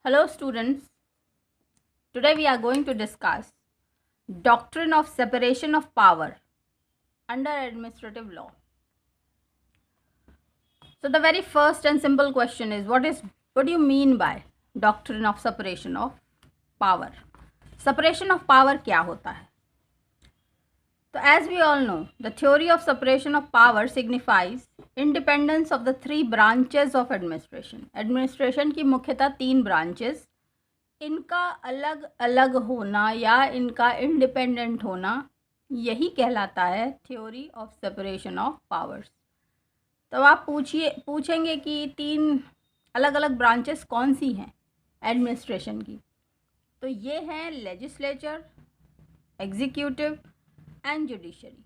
Hello students, today we are going to discuss doctrine of separation of power under administrative law. So the very first and simple question is what do you mean by doctrine of separation of power? Separation of power क्या होता है? So as we all know, the theory of separation of power signifies independence of the three branches of administration. Administration की मुख्यतः तीन branches, इनका अलग अलग होना या इनका इंडिपेंडेंट होना, यही कहलाता है theory of separation of powers. तो आप पूछेंगे कि तीन अलग अलग ब्रांचेस कौन सी हैं एडमिनिस्ट्रेशन की. तो ये हैं लेजिस्लेचर, एग्जीक्यूटिव एंड जुडिशरी.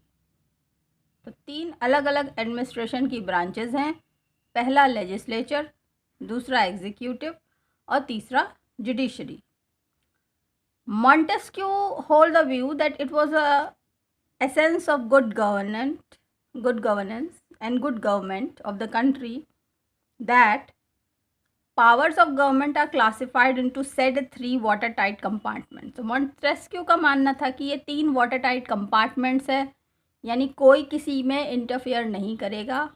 तो तीन अलग अलग एडमिनिस्ट्रेशन की ब्रांचेस हैं. पहला लेजिस्लेचर, दूसरा एग्जीक्यूटिव और तीसरा judiciary. Montesquieu hold the view that it was a essence of good governance and good government of the country that powers of government are classified into said three watertight compartments. तो Montesquieu का मानना था कि ये तीन watertight compartments है, यानी कोई किसी में इंटरफेयर नहीं करेगा.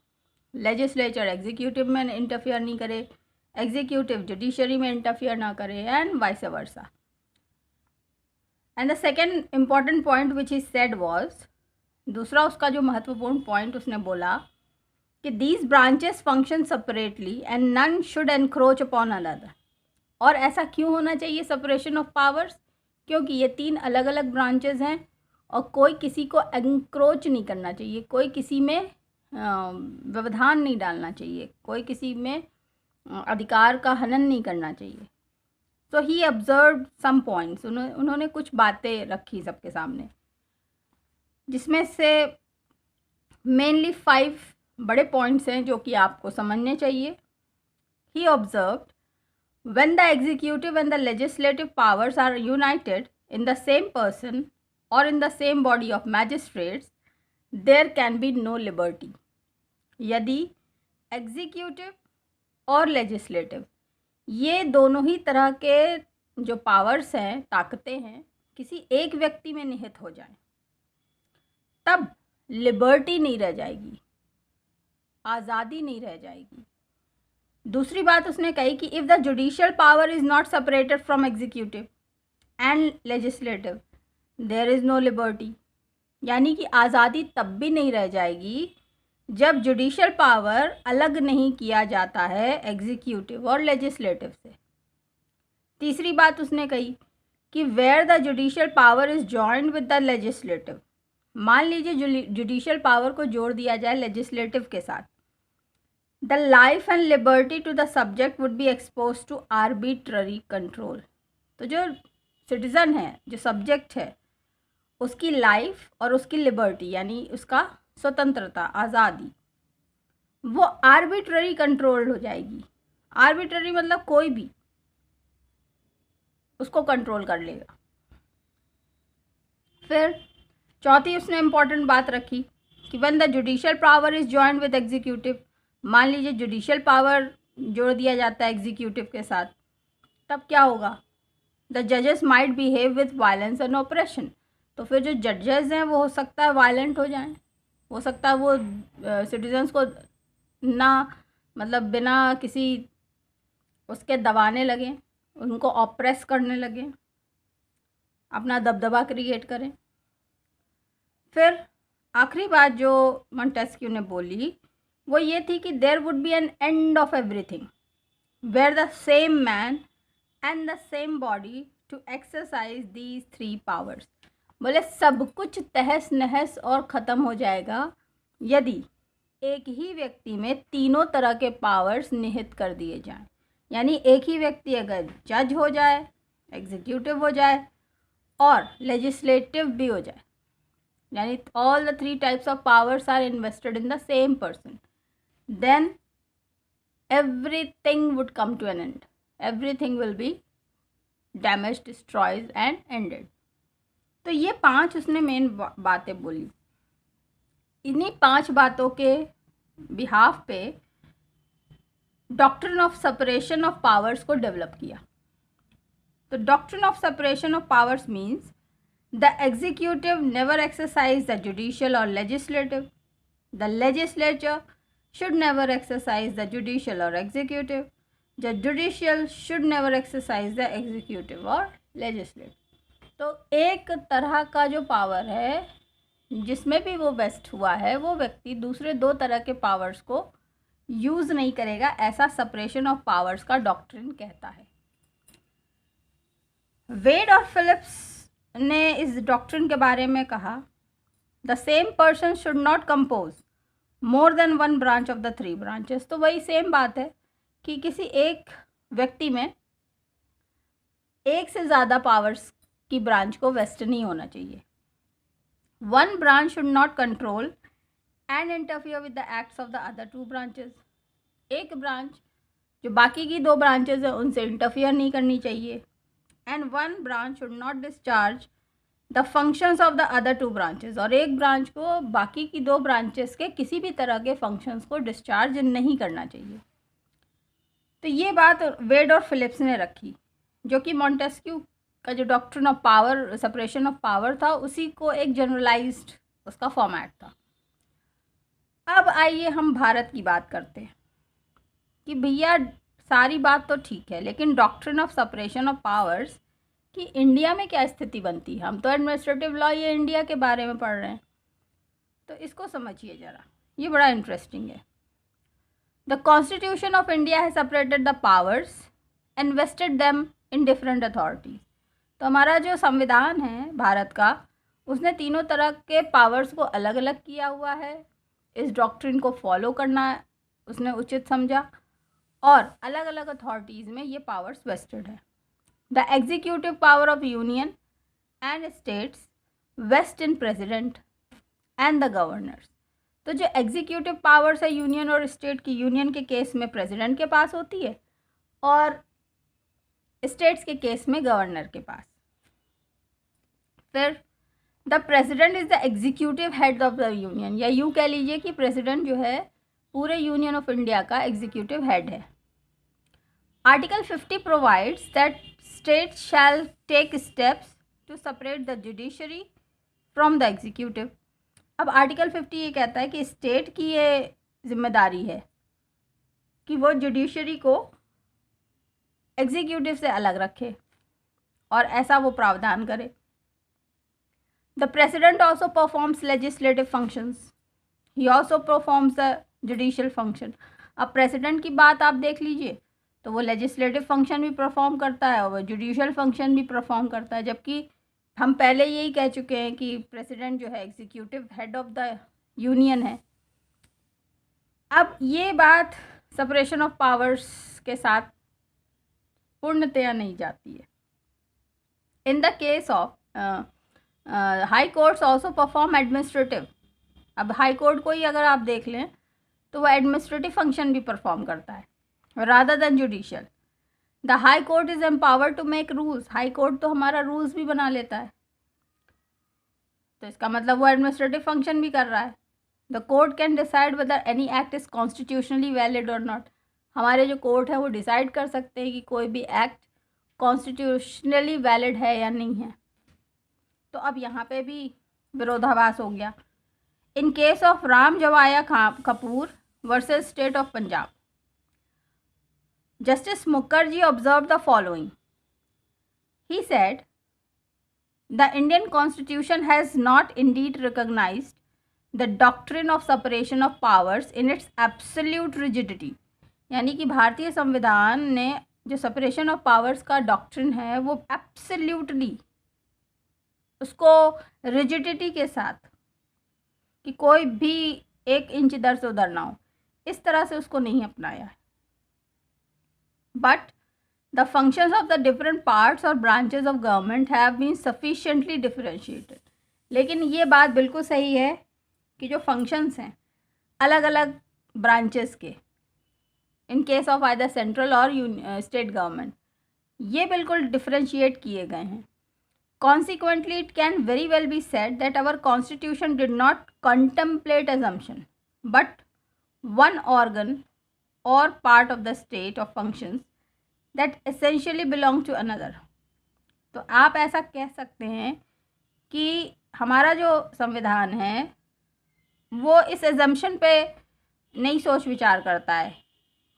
लेजिस्लेचर एग्जीक्यूटिव में इंटरफेयर नहीं करे, एग्जीक्यूटिव जुडिशरी में इंटरफियर ना करे, and vice versa. And the second important point which he said was, दूसरा उसका जो महत्वपूर्ण पॉइंट उसने बोला कि these branches function separately and none should encroach upon another. और ऐसा क्यों होना चाहिए सेपरेशन ऑफ पावर्स? क्योंकि ये तीन अलग अलग ब्रांचेस हैं और कोई किसी को एनक्रोच नहीं करना चाहिए, कोई किसी में व्यवधान नहीं डालना चाहिए, कोई किसी में अधिकार का हनन नहीं करना चाहिए. सो ही ऑब्जर्व सम पॉइंट्स. उन्होंने कुछ बातें रखी सबके सामने, जिसमें से मेनली 5 बड़े पॉइंट्स हैं जो कि आपको समझने चाहिए. He observed when the executive and the legislative powers are united in the same person और in the same body of magistrates there can be no liberty. यदि एग्जीक्यूटिव और लेजिस्लेटिव ये दोनों ही तरह के जो पावर्स हैं, ताकतें हैं, किसी एक व्यक्ति में निहित हो जाए, तब लिबर्टी नहीं रह जाएगी, आज़ादी नहीं रह जाएगी. दूसरी बात उसने कही कि if the judicial power is not separated from executive and legislative there is no liberty. यानी कि आज़ादी तब भी नहीं रह जाएगी जब जुडिशियल पावर अलग नहीं किया जाता है एग्जीक्यूटिव और लेजिस्लेटिव से. तीसरी बात उसने कही कि where the judicial power is joined with the legislative. मान लीजिए जुडिशियल पावर को जोड़ दिया जाए लेजिस्लेटिव के साथ, the life and liberty to the subject would be expose to arbitrary control. तो जो सिटीज़न है, जो सब्जेक्ट है, उसकी लाइफ और उसकी लिबर्टी यानी उसका स्वतंत्रता, आज़ादी, वो आर्बिट्ररी कंट्रोल हो जाएगी. आर्बिट्ररी मतलब कोई भी उसको कंट्रोल कर लेगा. फिर चौथी उसने इम्पॉर्टेंट बात रखी कि when the judicial power is joined with executive. मान लीजिए जुडिशियल पावर जोड़ दिया जाता है एग्जीक्यूटिव के साथ, तब क्या होगा? द जजेस might behave with violence and operation. तो फिर जो जजेस हैं वो हो सकता है वायलेंट हो जाएं, हो सकता है वो सिटीजन्स को ना मतलब बिना किसी उसके दबाने लगें, उनको ऑप्रेस करने लगें, अपना दबदबा क्रिएट करें. फिर आखिरी बात जो मॉन्टेस्क्यू ने बोली वो ये थी कि there would be an end of everything where the same man and the same body to exercise these 3 powers. बोले सब कुछ तहस नहस और ख़त्म हो जाएगा यदि एक ही व्यक्ति में तीनों तरह के पावर्स निहित कर दिए जाएं. यानी एक ही व्यक्ति अगर जज हो जाए, एग्जीक्यूटिव हो जाए और लेजिस्लेटिव भी हो जाए, यानी all the 3 types of powers are invested in the same person, then everything would come to an end. Everything will be damaged, destroyed and ended. तो ये 5 उसने मेन बातें बोली. इन्हीं 5 बातों के बिहाफ पे doctrine of separation of powers को डेवलप किया. तो doctrine of separation of powers means the executive never exercise the judicial और legislative, the legislature should never exercise the judicial or executive, the judicial should never exercise the executive or legislative। तो एक तरह का जो power है जिसमें भी वो वेस्ट हुआ है वो व्यक्ति दूसरे दो तरह के पावर्स को यूज़ नहीं करेगा, ऐसा सेपरेशन ऑफ पावर्स का डॉक्ट्रिन कहता है। वेड और फिलिप्स ने इस डॉक्ट्रिन के बारे में कहा the same person should not compose more than one branch of the three branches. तो वही सेम बात है कि किसी एक व्यक्ति में एक से ज़्यादा पावर्स की ब्रांच को वेस्ट नहीं होना चाहिए। One branch should not control and interfere with the acts of the other two branches. एक ब्रांच जो बाकी की दो ब्रांचेस हैं उनसे इंटरफियर नहीं करनी चाहिए। And one branch should not discharge the functions of the other two branches, और एक ब्रांच को बाकी की दो ब्रांचेस के किसी भी तरह के फंक्शंस को डिस्चार्ज नहीं करना चाहिए। तो ये बात वेड और फिलिप्स ने रखी, जो कि मॉन्टेस्क्यू का जो doctrine of power, separation of power था, उसी को एक जनरलाइज्ड उसका फॉर्मेट था। अब आइए हम भारत की बात करते हैं कि भैया सारी बात तो ठीक है, लेकिन doctrine of separation of powers कि इंडिया में क्या स्थिति बनती है। हम तो एडमिनिस्ट्रेटिव लॉ ये इंडिया के बारे में पढ़ रहे हैं, तो इसको समझिए ज़रा, ये बड़ा इंटरेस्टिंग है। द कॉन्स्टिट्यूशन ऑफ इंडिया है separated the powers and vested them in different authorities. तो हमारा जो संविधान है भारत का, उसने तीनों तरह के पावर्स को अलग अलग किया हुआ है। इस डॉक्ट्रिन को फॉलो करना उसने उचित समझा और अलग अलग अथॉरिटीज़ में ये पावर्स वेस्टेड है। The executive power of union and states vest in president and the governors। तो जो एग्जीक्यूटिव पावर्स है यूनियन और स्टेट की, यूनियन के केस में प्रेसिडेंट के पास होती है और स्टेट्स के केस में गवर्नर के पास। फिर the president is the executive head of the union, या यूँ कह लीजिए कि प्रेसिडेंट जो है पूरे यूनियन ऑफ इंडिया का एग्जीक्यूटिव हेड है। Article 50 provides that states shall take steps to separate the judiciary from the executive। अब आर्टिकल 50 ये कहता है कि स्टेट की ये जिम्मेदारी है कि वो जुडिशरी को एग्जीक्यूटिव से अलग रखे और ऐसा वो प्रावधान करे। The president also performs legislative functions, he also performs the judicial function. अब प्रेसिडेंट की बात आप देख लीजिए तो वो लेजिस्लेटिव फंक्शन भी परफॉर्म करता है और वो जुडिशियल फंक्शन भी परफॉर्म करता है, जबकि हम पहले यही कह चुके हैं कि प्रेसिडेंट जो है executive head of the union है। अब ये बात सेपरेशन ऑफ पावर्स के साथ पूर्णतया नहीं जाती है। In the case of high courts also perform administrative. अब हाई कोर्ट को ही अगर आप देख लें तो वह एडमिनिस्ट्रेटिव फंक्शन भी परफॉर्म करता है rather than judicial। The high court is empowered to make rules। High court तो हमारा रूल्स भी बना लेता है, तो इसका मतलब वो एडमिनिस्ट्रेटिव फंक्शन भी कर रहा है। The court can decide whether any act is constitutionally valid or not। हमारे जो कोर्ट है वो डिसाइड कर सकते हैं कि कोई भी एक्ट कॉन्स्टिट्यूशनली वैलिड है या नहीं है। तो अब यहाँ पे भी विरोधाभास हो गया। In case of Ram Jawaya Kapur versus state of Punjab, Justice Mukherjee observed the following। He said, the Indian Constitution has not indeed recognized the doctrine of separation of powers in its absolute rigidity। यानी कि भारतीय संविधान ने जो सेपरेशन ऑफ पावर्स का doctrine है वो absolutely उसको रिजिडिटी के साथ कि कोई भी एक इंच इधर से उधर ना हो, इस तरह से उसको नहीं अपनाया है। But the functions of the different parts or branches of government have been sufficiently differentiated। लेकिन ये बात बिल्कुल सही है कि जो फंक्शंस हैं अलग अलग ब्रांचेस के, इन केस ऑफ आइदर सेंट्रल और स्टेट गवर्नमेंट, ये बिल्कुल डिफरेंशिएट किए गए हैं। Consequently, it can very well be said that our constitution did not contemplate assumption, but one organ or part of the state of functions that essentially belong to another। तो आप ऐसा कह सकते हैं कि हमारा जो संविधान है वो इस एजम्पशन पे नहीं सोच विचार करता है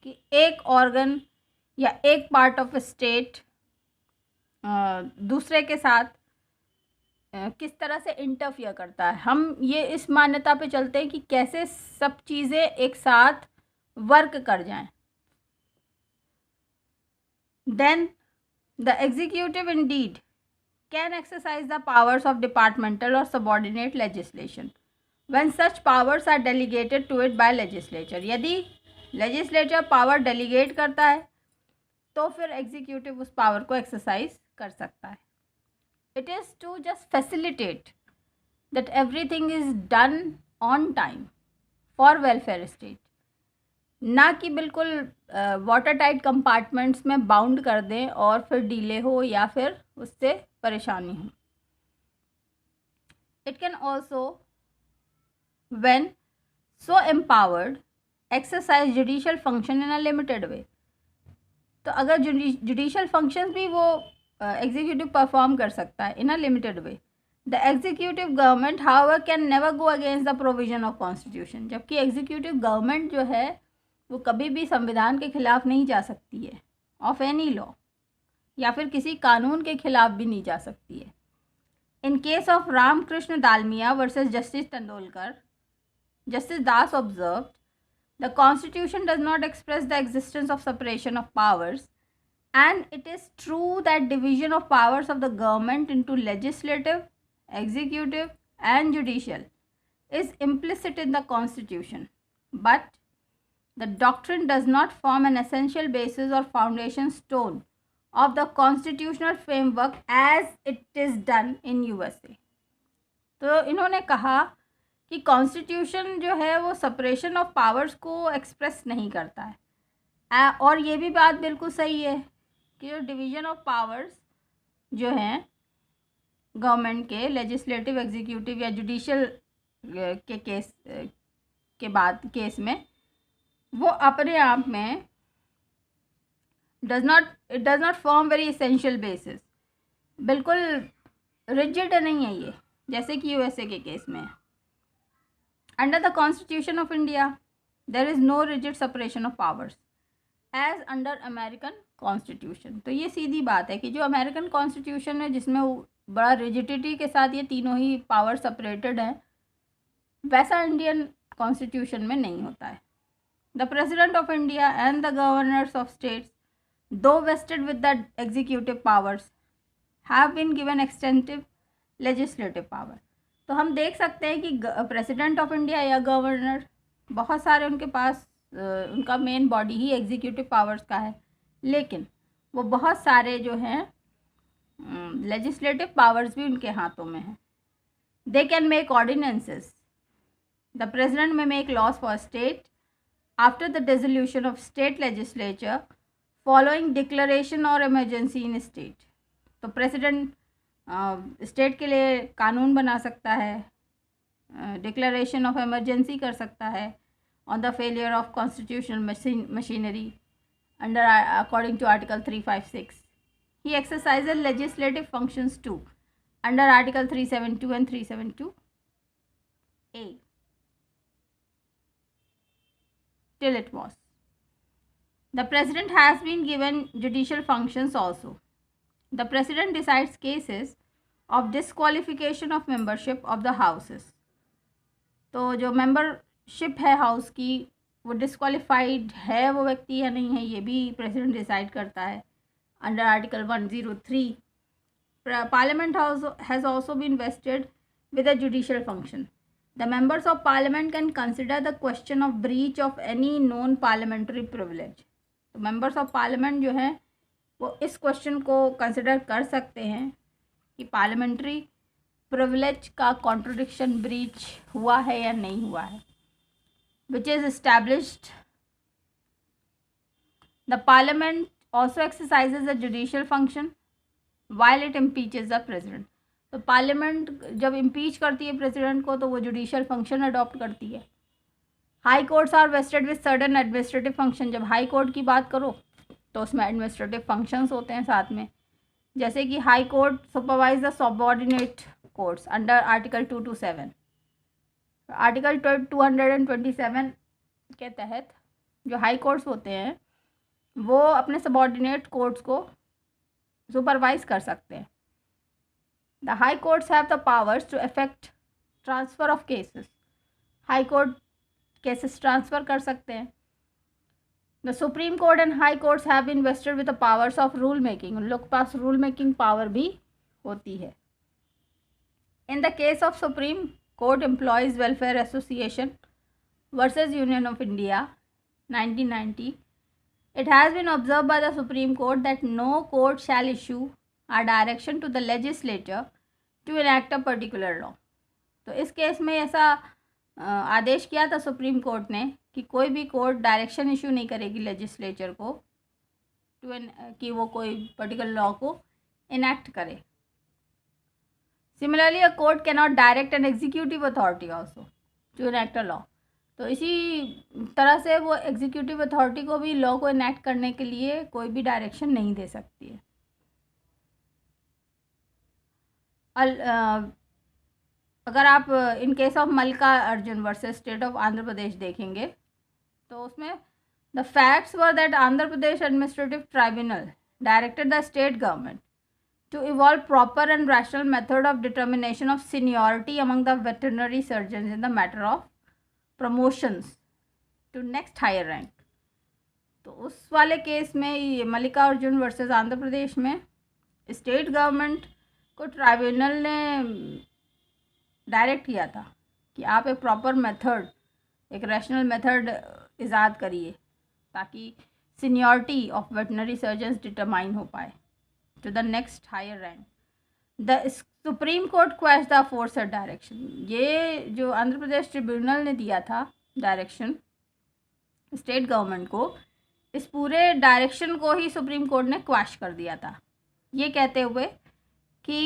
कि एक ऑर्गन या एक पार्ट ऑफ स्टेट दूसरे के साथ किस तरह से इंटरफियर करता है। हम ये इस मान्यता पे चलते हैं कि कैसे सब चीज़ें एक साथ वर्क कर जाएं। Then the executive indeed can exercise the powers of departmental or subordinate legislation when such powers are delegated to it by legislature। यदि legislature power delegate करता है तो फिर executive उस power को exercise कर सकता है। It is to just facilitate that everything is done on time for welfare state, ना कि बिल्कुल वाटर टाइट कंपार्टमेंट्स में बाउंड कर दें और फिर डिले हो या फिर उससे परेशानी हो। It can also when so empowered exercise judicial function in a limited वे। तो अगर जुडिशियल फंक्शंस भी वो एग्जीक्यूटिव परफॉर्म कर सकता है in a limited way, the executive government however can never go against the provision of constitution. जबकि executive government जो है वो कभी भी संविधान के खिलाफ नहीं जा सकती है, ऑफ एनी लॉ, या फिर किसी कानून के खिलाफ भी नहीं जा सकती है। In case of Ramkrishna Dalmia versus justice Tendulkar, justice Das observed the constitution does not express the existence of separation of powers and it is true that division of powers of the government into legislative, executive and judicial is implicit in the constitution, but the doctrine does not form an essential basis or foundation stone of the constitutional framework as it is done in USA। तो इन्होंने कहा कि constitution जो है वो separation of powers को express नहीं करता है। और ये भी बात बिल्कुल सही है कि जो डिवीज़न ऑफ पावर्स जो हैं गवर्नमेंट के, लेजिस्लेटिव, एग्जीक्यूटिव या जुडिशियल के केस के बाद केस में, वो अपने आप में it does not form very essential basis. बिल्कुल रिजिड नहीं है ये, जैसे कि यूएसए के केस में। Under the constitution of India there is no rigid separation of powers as under American constitution. तो ये सीधी बात है कि जो अमेरिकन कॉन्स्टिट्यूशन है जिसमें बड़ा रिजिडिटी के साथ ये तीनों ही पावर सेपरेटेड हैं, वैसा इंडियन कॉन्स्टिट्यूशन में नहीं होता है। The President of India and the governors of states, though vested with the executive powers, have been given extensive legislative power। तो हम देख सकते हैं कि प्रेसिडेंट ऑफ इंडिया या गवर्नर, बहुत सारे उनके पास उनका मेन बॉडी ही एग्जीक्यूटिव पावर्स का है, लेकिन वो बहुत सारे जो हैं लेजिस्लेटिव पावर्स भी उनके हाथों में हैं। They can make ordinances. The president may make laws for state after the dissolution of state legislature following declaration or emergency in state। तो प्रेसिडेंट स्टेट के लिए कानून बना सकता है, डिक्लेरेशन ऑफ इमरजेंसी कर सकता है on the failure of constitutional machinery under according to article 356। He exercises legislative functions to under article 372 and 372A till it was। The president has been given judicial functions also। The president decides cases of disqualification of membership of the houses। तो जो membership है house की, वो disqualified है वो व्यक्ति या नहीं है, ये भी प्रेसिडेंट डिसाइड करता है under article 103। Parliament has also been vested with a judicial function. The members of parliament can consider the question of breach of any known parliamentary privilege। तो members of parliament जो हैं वो इस question को consider कर सकते हैं कि पार्लियामेंट्री प्रिविलेज का कॉन्ट्रोडिक्शन ब्रीच हुआ है या नहीं हुआ है, which is established. The parliament also exercises a judicial function while it impeaches the president। तो पार्लियामेंट जब इम्पीच करती है प्रेसिडेंट को तो वो जुडिशियल फंक्शन अडॉप्ट करती है। High courts are vested with certain administrative function. जब हाई कोर्ट की बात करो तो उसमें एडमिनिस्ट्रेटिव फंक्शंस होते हैं साथ में। जैसे कि high court supervise the subordinate courts under article 227। Article 227 के तहत जो हाई कोर्ट्स होते हैं वो अपने सबऑर्डिनेट कोर्ट्स को सुपरवाइज कर सकते हैं। The high courts have the powers to effect transfer of cases. High court cases transfer कर सकते हैं। The Supreme Court and high courts have been invested with the powers of rule making. उन लोग के पास rule making power भी होती है। In the case of supreme court employees welfare association versus union of India 1990, it has been observed by the Supreme Court that no court shall issue a direction to the legislature to enact a particular law। तो इस case में ऐसा आदेश किया था supreme Court ने कि कोई भी कोर्ट डायरेक्शन इशू नहीं करेगी लेजिस्लेचर को कि वो कोई पर्टिकुलर लॉ को इनैक्ट करे। Similarly a court can not direct an executive authority also to enact a law. तो इसी तरह से वो एग्जीक्यूटिव अथॉरिटी को भी लॉ को इनैक्ट करने के लिए कोई भी डायरेक्शन नहीं दे सकती है। अगर आप in case of Mallika Arjun versus state of Andhra Pradesh देखेंगे तो उसमें the facts were that Andhra Pradesh administrative tribunal directed the state government to evolve proper and rational method of determination of seniority among the veterinary surgeons in the matter of promotions to next higher rank। तो उस वाले case में ये मल्लिका Arjun versus Andhra Pradesh में state government को tribunal ने direct किया था कि आप एक प्रॉपर मेथड, एक रैशनल मेथड ईजाद करिए ताकि seniority of veterinary surgeons determine हो पाए to the next higher rank। The Supreme Court quashed the aforesaid direction। ये जो आंध्र प्रदेश ट्रिब्यूनल ने दिया था डायरेक्शन स्टेट गवर्नमेंट को, इस पूरे डायरेक्शन को ही सुप्रीम कोर्ट ने क्वैश कर दिया था, ये कहते हुए कि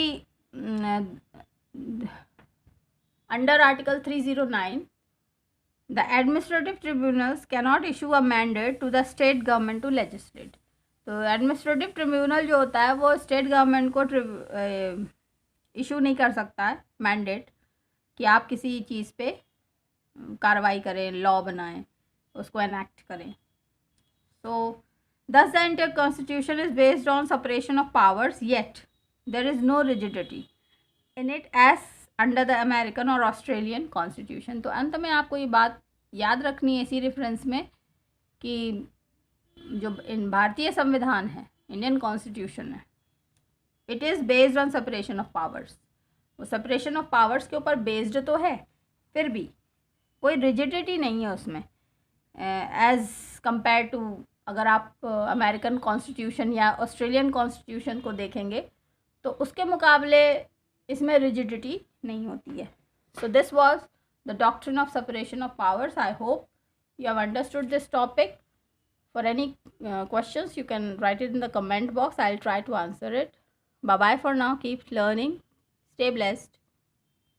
under article 309 the administrative tribunals cannot issue a mandate to the state government to legislate. तो एडमिनिस्ट्रेटिव ट्रिब्यूनल जो होता है वो स्टेट गवर्नमेंट को इशू नहीं कर सकता है मैंडेट कि आप किसी चीज़ पे कार्रवाई करें, लॉ बनाएं, उसको एनैक्ट करें। सो thus the Indian constitution is based on separation of powers, yet there is no rigidity in it as under the American or Australian constitution। तो अंत में आपको ये बात याद रखनी है इसी रेफरेंस में कि जो इन भारतीय संविधान है, इंडियन कॉन्स्टिट्यूशन है, it is based on separation of powers. वो सेपरेशन ऑफ पावर्स के ऊपर बेस्ड तो है, फिर भी कोई रिजिडिटी नहीं है उसमें एज़ कंपेयर टू अगर आप अमेरिकन कॉन्स्टिट्यूशन या ऑस्ट्रेलियन कॉन्स्टिट्यूशन को देखेंगे तो उसके मुकाबले इसमें रिजिडिटी नहीं होती है। So this was the doctrine of separation of powers. I hope you have understood this topic। For any questions, you can write it in the comment box. I'll try to answer it. Bye bye for now. Keep learning. Stay blessed.